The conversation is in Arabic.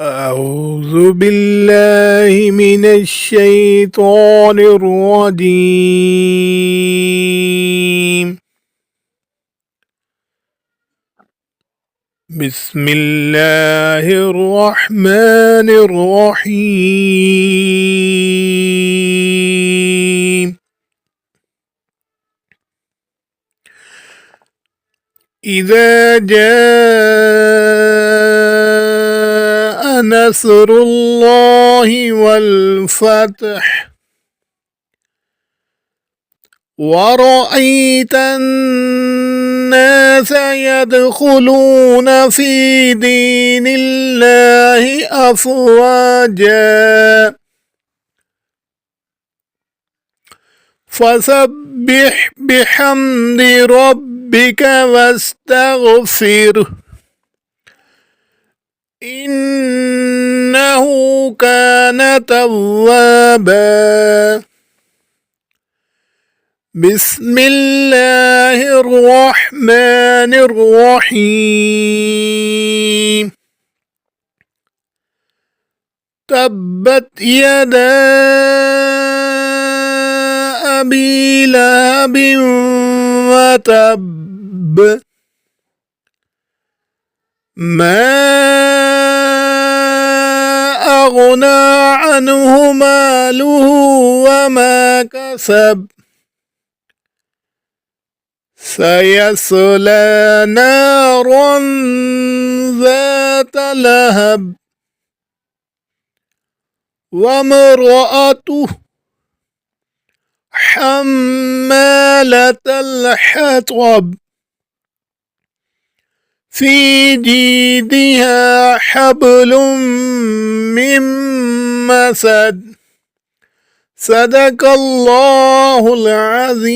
أعوذ بالله من الشيطان الرجيم. بسم الله الرحمن الرحيم. إذا جاء نصر الله والفتح ورأيت الناس يدخلون في دين الله أفواجا فسبح بحمد ربك واستغفره إنه كان توابا. بسم الله الرحمن الرحيم. تبت يدا أبي لهب وتب ما أغنى عنه ماله وما كسب سيصلى نارا ذات لهب وامرأته حمالة الحطب في جيدها حبل من مسد. صدق الله العظيم.